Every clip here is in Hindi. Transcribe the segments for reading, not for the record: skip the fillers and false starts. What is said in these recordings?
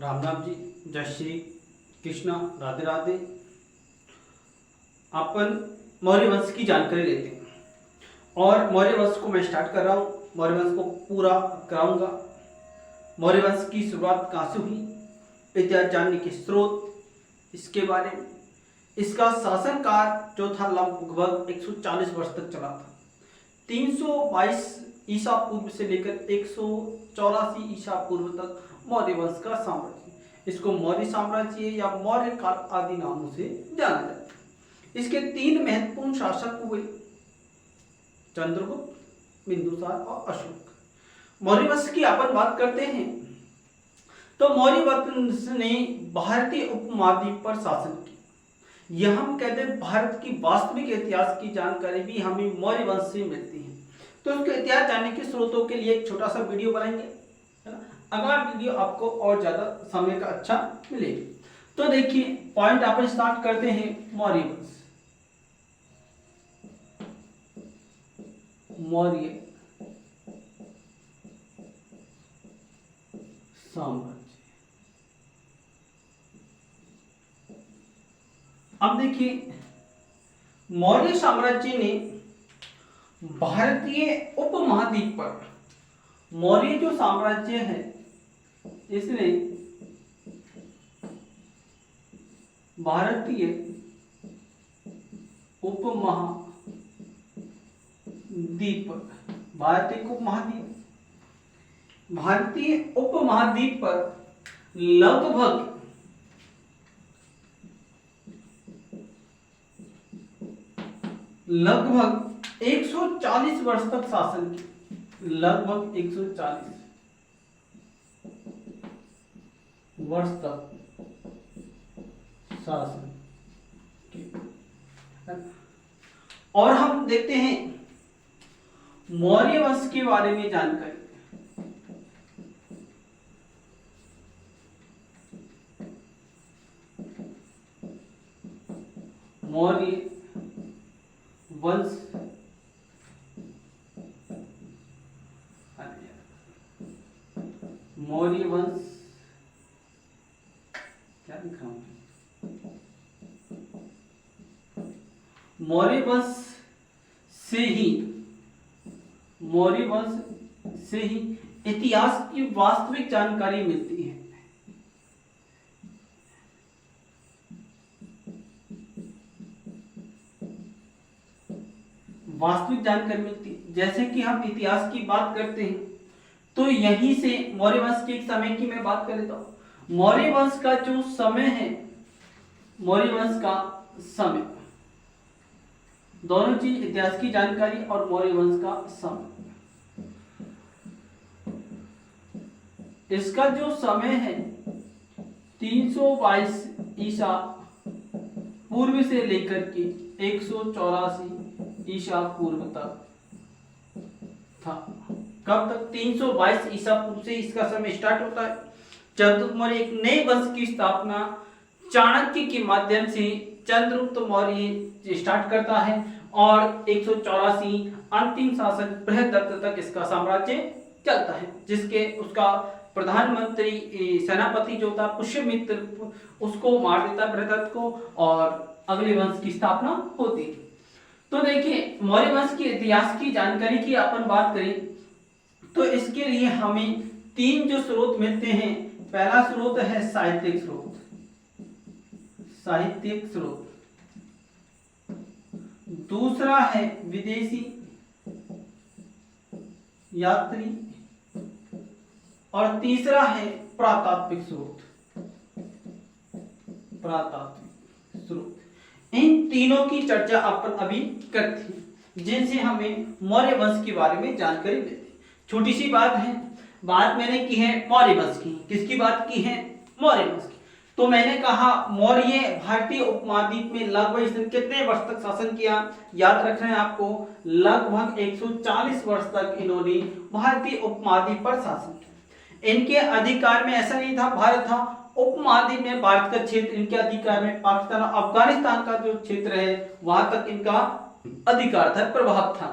राम राम जी, जय श्री कृष्णा, राधे राधे। अपन मौर्य वंश की जानकारी लेते हैं और मौर्य वंश को मैं स्टार्ट कर रहा हूँ। मौर्य वंश को पूरा कराऊंगा। मौर्य वंश की शुरुआत कहाँ से हुई, इतिहास जानने के स्रोत, इसके बारे में, इसका शासनकाल जो था लगभग 140 वर्ष तक चला था। 322 ईसा पूर्व से लेकर 184 ईसा पूर्व तक मौर्य वंश का साम्राज्य, इसको मौर्य साम्राज्य या मौर्य काल आदि नामों से जाना जाता है। इसके 3 महत्वपूर्ण शासक हुए, चंद्रगुप्त, बिंदुसार और अशोक। मौर्य वंश की अपन बात करते हैं तो मौर्य वंश ने भारतीय उपमहाद्वीप पर शासन किया। यह हम कहते हैं भारत की वास्तविक इतिहास की जानकारी भी हमें मौर्य वंश से मिलती है। तो उसके इतिहास जानने के स्रोतों के लिए एक छोटा सा वीडियो बनाएंगे, है ना। अगला वीडियो आपको और ज्यादा समय का अच्छा मिलेगा। तो देखिए, पॉइंट अपन स्टार्ट करते हैं। मौर्य वंश, मौर्य साम्राज्य। अब देखिए, मौर्य साम्राज्य ने भारतीय उपमहाद्वीप पर, मौर्य जो साम्राज्य है इसने भारतीय उपमहाद्वीप पर, भारतीय उपमहाद्वीप पर लगभग 140 वर्ष तक शासन किया। लगभग 140 वर्ष तक शासन किया। और हम देखते हैं मौर्य वंश के बारे में जानकारी। मौर्य वंश क्या लिख रहा हूं, मौर्य वंश से ही इतिहास की वास्तविक जानकारी मिलती है। वास्तविक जानकारी मिलती है। जैसे कि हम इतिहास की बात करते हैं तो यहीं से मौर्य वंश के एक समय की मैं बात कर लेता हूं। मौर्य वंश का जो समय है, मौर्य वंश का समय, दोनों चीज, इतिहास की जानकारी और मौर्य वंश का समय। इसका जो समय है 322 ईसा पूर्व से लेकर के 184 ईसा पूर्व तक था। कब तक? 322 ईसा पूर्व से इसका समय स्टार्ट होता है। चंद्रगुप्त मौर्य एक नए वंश की स्थापना चाणक्य के माध्यम से चंद्रगुप्त मौर्य स्टार्ट करता है और 184 अंतिम शासक बृहदत्त तक इसका साम्राज्य चलता है, जिसके उसका प्रधानमंत्री सेनापति जो था पुष्यमित्र, उसको मार देता है बृहदत्त को, और अगले वंश की स्थापना होती है। तो देखिए, मौर्य वंश के इतिहास की जानकारी की अपन बात करें तो इसके लिए हमें 3 जो स्रोत मिलते हैं। पहला स्रोत है साहित्यिक स्रोत, दूसरा है विदेशी यात्री, और तीसरा है पुरातात्विक स्रोत। इन तीनों की चर्चा अपन अभी करते हैं, जिनसे हमें मौर्य वंश के बारे में जानकारी मिलती है। छोटी सी बात है, बात मैंने की है मौर्य वंश की। किसकी बात की है? मौर्य वंश की। तो मैंने कहा मौर्य भारतीय उपमहाद्वीप में लगभग इसने कितने वर्ष तक शासन किया? याद रखना है आपको, लगभग 140 वर्ष तक इन्होंने भारतीय उपमहाद्वीप पर शासन किया। इनके अधिकार में ऐसा नहीं था भारत था, उपमहाद्वीप में भारत का क्षेत्र इनके अधिकार में, पाकिस्तान और अफगानिस्तान का जो क्षेत्र है वहां तक इनका अधिकार था, प्रभाव था।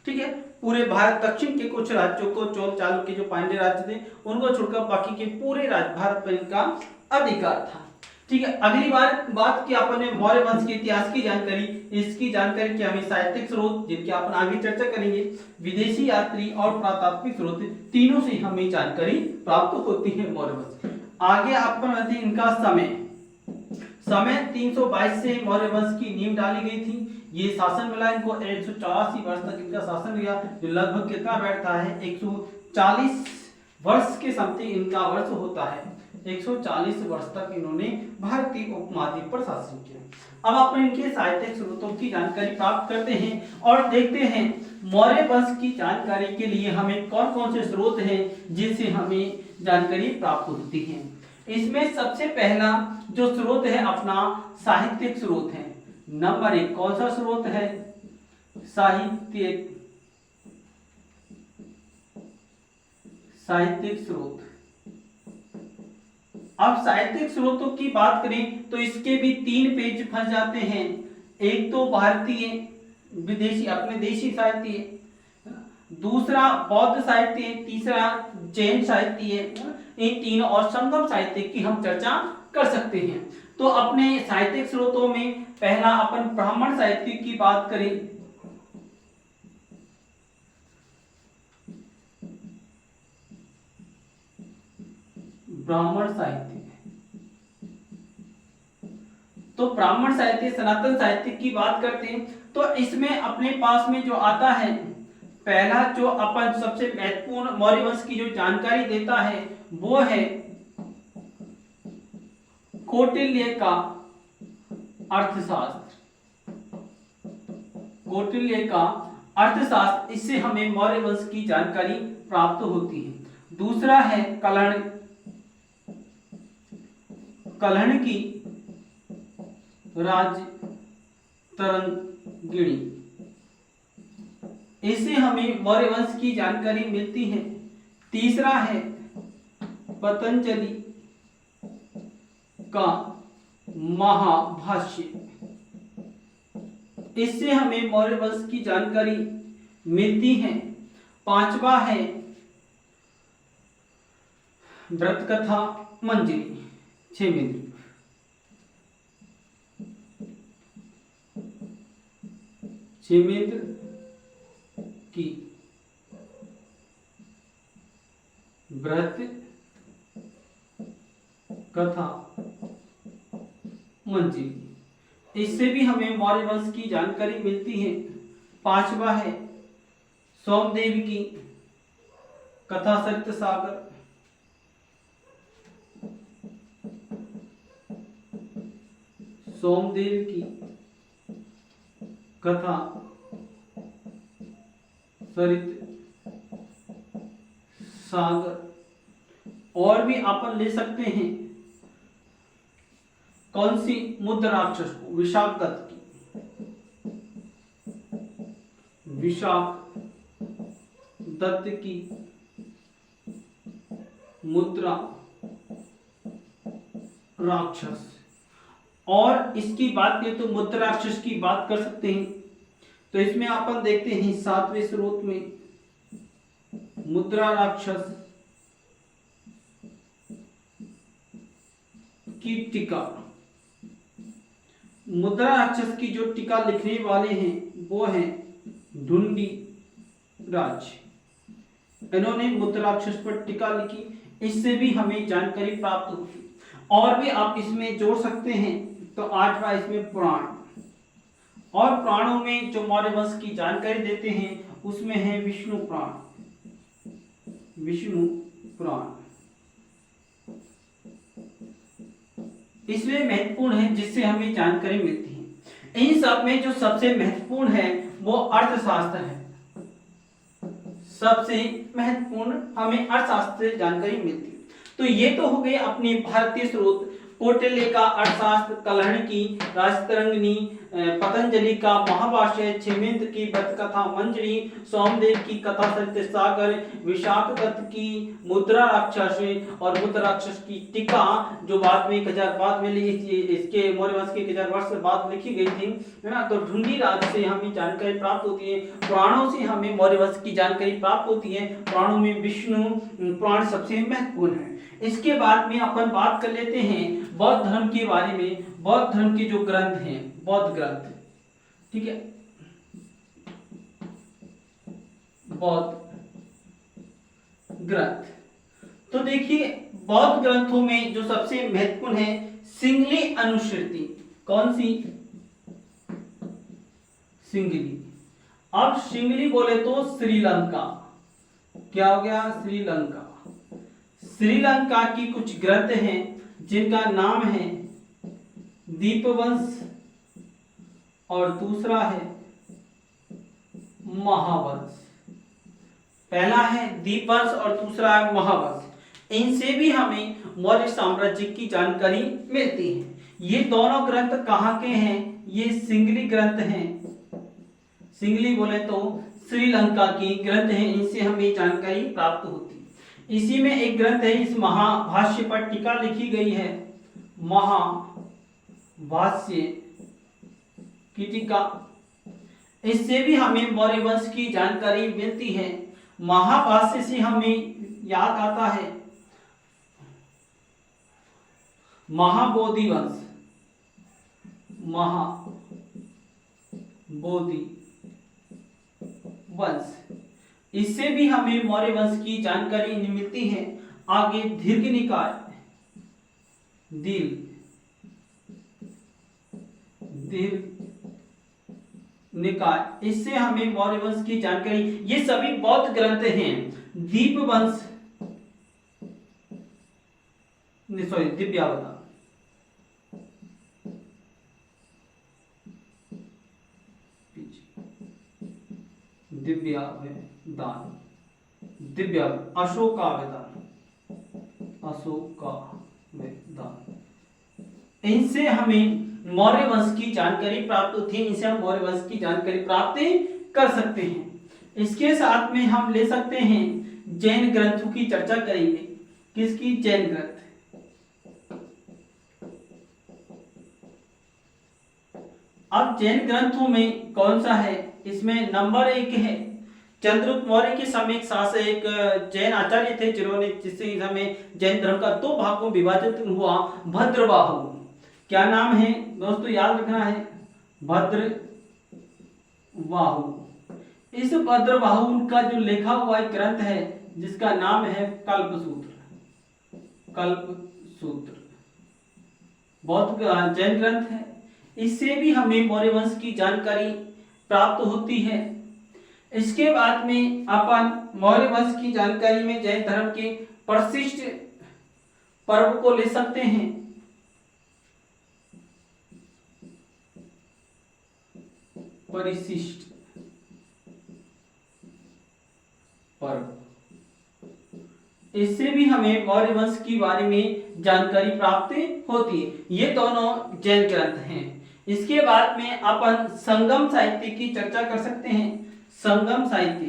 ठीक है, पूरे भारत दक्षिण के कुछ राज्यों को, चोल चालुक्य जो पांड्य राज्य थे उनको छोड़कर बाकी के पूरे भारत पर इनका अधिकार था। ठीक है, अगली बार बात की अपन ने मौर्य वंश के इतिहास की जानकारी, इसकी जानकारी की हमें साहित्यिक स्रोत जिनकी अपन आगे चर्चा करेंगे, विदेशी यात्री और पुरातात्विक स्रोत, तीनों से हमें जानकारी प्राप्त होती है मौर्य वंश। आगे अपन बढ़ते हैं इनका समय 322 से मौर्य वंश की नींव डाली गई थी। ये शासन मिला इनको 184 वर्ष तक इनका शासन रहा, जो लगभग कितना बैठता है 140 वर्ष के समथिंग इनका वर्ष होता है। 140 वर्ष तक इन्होंने भारतीय उपमहाद्वीप पर शासन किया। अब अपन इनके साहित्यिक स्रोतों की जानकारी प्राप्त करते हैं और देखते हैं मौर्य वंश की जानकारी के लिए हमें कौन कौन से स्रोत हैं जिनसे हमें जानकारी प्राप्त होती है। इसमें सबसे पहला जो स्रोत है अपना साहित्यिक स्रोत है। नंबर 1 कौन सा स्रोत है? साहित्यिक स्रोत। अब साहित्यिक स्रोतों की बात करें तो इसके भी 3 पेज फंस जाते हैं। एक तो भारतीय, विदेशी, अपने देशी साहित्य, दूसरा बौद्ध साहित्य, तीसरा जैन साहित्य। इन तीनों और संगम साहित्य की हम चर्चा कर सकते हैं। तो अपने साहित्यिक स्रोतों में पहला अपन ब्राह्मण साहित्य की बात करें। ब्राह्मण साहित्य, तो ब्राह्मण साहित्य, सनातन साहित्य की बात करते हैं तो इसमें अपने पास में जो आता है, पहला जो अपन सबसे महत्वपूर्ण मौर्य वंश की जो जानकारी देता है वो है कौटिल्य का अर्थशास्त्र। कौटिल्य का अर्थशास्त्र, इससे हमें मौर्य वंश की जानकारी प्राप्त होती है। दूसरा है कलहण की राज तरंगिणी, इससे हमें मौर्य वंश की जानकारी मिलती है। तीसरा है पतंजलि का महाभाष्य, इससे हमें मौर्य वंश की जानकारी मिलती है। पांचवा है व्रत कथा मंजरी, क्षेमेंद्र। क्षेमेंद्र की व्रत कथा मंजरी, इससे भी हमें मौर्य वंश की जानकारी मिलती है। पांचवा है सोमदेव की कथा सरित सागर, सोमदेव की कथा सरित सागर। और भी अपन ले सकते हैं कौन सी? मुद्राक्षस को, विशाख दत्त की, विशाख दत्त की मुद्रा राक्षस। और इसकी बात करें तो मुद्रा राक्षस की बात कर सकते हैं। तो इसमें अपन देखते हैं 7वें स्रोत में मुद्रा राक्षस की टीका। मुद्रा राक्षस की जो टीका लिखने वाले हैं वो हैं ढूंढी राज। इन्होंने मुद्रा राक्षस पर टीका लिखी, इससे भी हमें जानकारी प्राप्त होगी। और भी आप इसमें जोड़ सकते हैं। तो 8वां इसमें पुराण, और पुराणों में जो मौर्य वंश की जानकारी देते हैं उसमें है विष्णु पुराण, विष्णु पुराण। इसलिए महत्वपूर्ण है जिससे हमें जानकारी मिलती है। इन सब में जो सबसे महत्वपूर्ण है वो अर्थशास्त्र है। सबसे महत्वपूर्ण हमें अर्थशास्त्र से जानकारी मिलती है। तो ये तो हो गए अपने भारतीय स्रोत, कौटिल्य का अर्थशास्त्र, कलहण की राजतरंगिणी, पतंजलि का महाभाष्य, क्षेमेंद्र की व्रत कथा मंजरी, सोमदेव की कथा सत्य सागर, विशाख दत्त की मुद्रा राक्षस और मुद्रा राक्षस की टीका जो बाद में 1000 बाद में इसके मौर्य वंश के 1000 वर्ष बाद लिखी गई थी, है ना। तो ढूंढी राज से हमें जानकारी प्राप्त होती है, पुराणों से हमें मौर्य वंश की जानकारी प्राप्त होती है। पुराणों में विष्णु पुराण सबसे महत्वपूर्ण है। इसके बाद में अपन बात कर लेते हैं बौद्ध धर्म के बारे में। बौद्ध धर्म के जो ग्रंथ हैं, बौद्ध ग्रंथ, ठीक है, बौद्ध ग्रंथ। तो देखिए बौद्ध ग्रंथों में जो सबसे महत्वपूर्ण है सिंगली अनुश्रुति। कौन सी? सिंगली। अब सिंगली बोले तो श्रीलंका, क्या हो गया? श्रीलंका। श्रीलंका की कुछ ग्रंथ हैं जिनका नाम है दीपवंश और दूसरा है महावंश। पहला है दीपवंश और दूसरा है महावंश। इनसे भी हमें मौर्य साम्राज्य की जानकारी मिलती है। ये दोनों ग्रंथ कहाँ के हैं? ये सिंगली ग्रंथ हैं। सिंगली बोले तो श्रीलंका की ग्रंथ हैं, इनसे हमें जानकारी प्राप्त होती है। इसी में एक ग्रंथ है, इस महाभाष्य पर टीका लिखी गई है, महाभाष्य की टीका। इससे भी हमें मौर्य वंश की जानकारी मिलती है। महाभाष्य से हमें याद आता है महाबोधि वंश, महाबोधि वंश। इससे भी हमें मौर्य वंश की जानकारी मिलती है। आगे दीर्घ निकाय, दीर्घ निकाय, इससे हमें मौर्य वंश की जानकारी। ये सभी बौद्ध ग्रंथ हैं। दीपवंश, सॉरी दिव्यावतार, दिव्यावतार, दिव्य अशोकावतार, अशोकावतार। इनसे हमें मौर्य वंश की जानकारी प्राप्त होती है। इनसे हम मौर्य वंश की जानकारी प्राप्त कर सकते हैं। इसके साथ में हम ले सकते हैं जैन ग्रंथों की चर्चा करेंगे। किसकी? जैन ग्रंथ। अब जैन ग्रंथों में कौन सा है? इसमें नंबर 1 है चंद्रगुप्त मौर्य के समय एक शासक, एक जैन आचार्य थे जिन्होंने, जिससे हमें जैन धर्म का 2 भागों में विभाजित हुआ, भद्रबाहु। क्या नाम है दोस्तों? याद रखना है, भद्रबाहु। इस भद्रबाहु का जो लिखा हुआ एक ग्रंथ है जिसका नाम है कल्पसूत्र। कल्पसूत्र बहुत जैन ग्रंथ है। इससे भी हमें मौर्य वंश की जानकारी प्राप्त होती है। इसके बाद में अपन मौर्य वंश की जानकारी में जैन धर्म के प्रशिष्ट पर्व को ले सकते हैं। परिशिष्ट पर्व, इससे भी हमें मौर्य वंश के बारे में जानकारी प्राप्त होती है। ये दोनों जैन ग्रंथ हैं। इसके बाद में अपन संगम साहित्य की चर्चा कर सकते हैं। संगम साहित्य,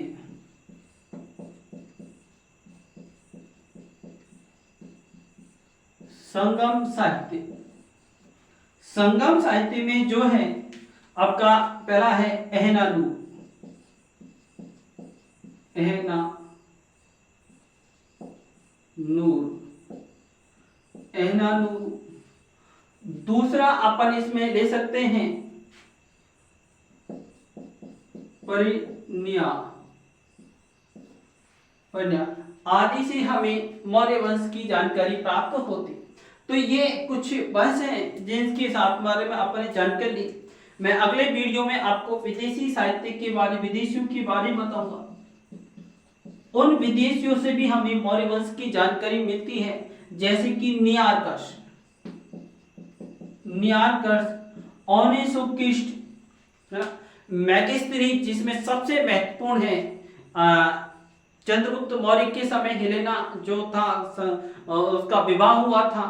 संगम साहित्य, संगम साहित्य में जो है आपका पहला है एहनानूर, एहनानूर। दूसरा अपन इसमें ले सकते हैं परिण्या, आदि से हमें मौर्य वंश की जानकारी प्राप्त होती। तो ये कुछ वंश हैं जिनके साथ बारे में अपने जानकारी ली। मैं अगले वीडियो में आपको विदेशी साहित्य के बारे, विदेशियों के बारे में बताऊंगा। उन विदेशियों से भी हमें मौर्य वंश की जानकारी मिलती है, जैसे कि नियारकश, ओनेसोकिस्ट, मैगिस्ट्री, जिसमें सबसे महत्वपूर्ण है चंद्रगुप्त मौर्य के समय हेलेना जो था उसका विवाह हुआ था,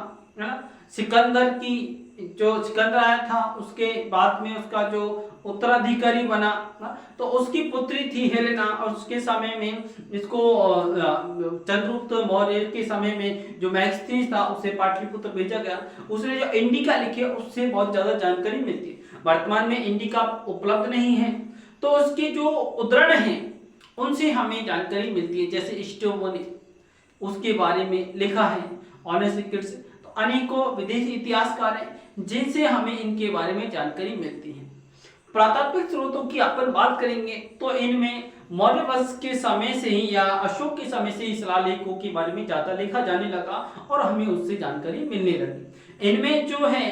सिकंदर की जो सिकंदर आया था उसके बाद में उसका जो उत्तराधिकारी बना तो उसकी पुत्री थी हेलेना, और उसके समय में इसको चंद्रगुप्त मौर्य के समय में जो मैक्सिनियस था उसे पाटलिपुत्र भेजा गया। उसने जो इंडिका लिखी है उससे बहुत ज्यादा जानकारी मिलती है। वर्तमान में इंडिका उपलब्ध नहीं है, तो उसके जो उद्धरण हैं उनसे हमें जानकारी मिलती है। जैसे स्ट्रैबो ने उसके बारे में लिखा है ऑनेसिक्स। तो अनेकों विदेशी इतिहासकार हैं जिनसे हमें इनके बारे में जानकारी मिलती है। प्रातात्विक स्रोतों की अपन बात करेंगे तो इनमें मौर्य वंश के समय से ही या अशोक के समय से ही शिलालेखों के बारे में ज्यादा लिखा जाने लगा और हमें उससे जानकारी मिलने लगी। इनमें जो है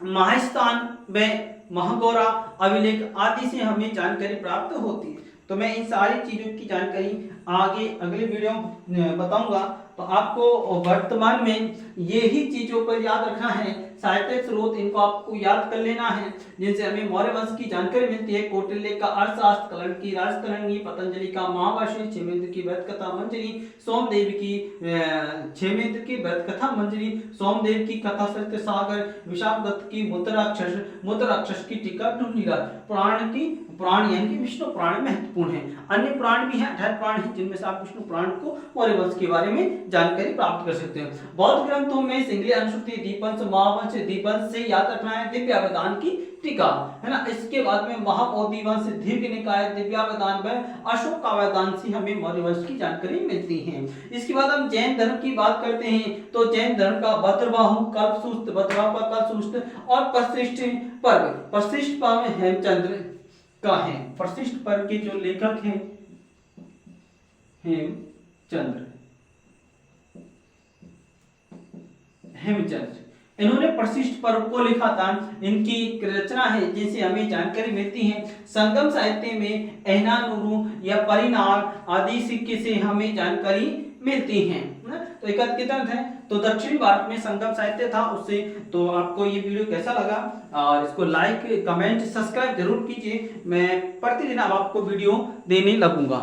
महास्थान व महगौरा अभिलेख आदि से हमें जानकारी प्राप्त होती है। तो मैं इन सारी चीजों की जानकारी आगे अगले वीडियो में बताऊंगा। तो आपको वर्तमान में यही चीजों पर याद रखना है, साहित्यिक स्रोत इनको आपको याद कर लेना है जिनसे हमें मौर्य वंश की जानकारी मिलती है। कौटिल्य का अर्थशास्त्र, कर्ण की राजतरंगी, पतंजलि का महाभाष्य, क्षेमेंद्र की वृत्त कथा मंजरी, सोमदेव की क्षेमेंद्र की वृत्त कथा मंजरी, सोमदेव की कथा सत्य सागर, विशाखदत्त की मुद्राक्षस की टीका ढूंढीरा, पुराण यानी कि विष्णु पुराण महत्वपूर्ण है। अन्य पुराण भी हैं, 18 पुराण हैं जिनमें से आप विष्णु पुराण को मौर्य वंश के बारे में जानकारी प्राप्त कर सकते हैं। बौद्ध ग्रंथों में सिंगली अनुश्रुति, दीपवंश, महावंश, दीपवंश से याद रखना है दिव्यावदान की टीका, है ना। इसके बाद में महाबोधि वंश, दीर्घ निकाय, दिव्यावदान व अशोकावदान से हमें मौर्य वंश की जानकारी मिलती है। इसके बाद हम जैन धर्म की बात करते हैं तो जैन धर्म का भद्रबाहु, कल्पसूत्र, भद्रबाहु का कल्पसूत्र और प्रशिष्ट पर्व, प्रशिष्ट पर्व हेमचंद्र का है। प्रशिष्ट पर्व के जो लेखक हैं हेमचंद्र, इन्होंने प्रशिष्ट पर्व को लिखा था। इनकी रचना है जिनसे हमें जानकारी मिलती है। संगम साहित्य में एहनानुरु या परिनार आदि सिक्के से हमें जानकारी मिलती है। तो एकत्रित है। तो दक्षिणी भारत में संगम साहित्य था उससे। तो आपको ये वीडियो कैसा लगा और इसको लाइक, कमेंट, सब्सक्राइब जरूर कीजिए। मैं प्रतिदिन अब आपको वीडियो देने लगूंगा।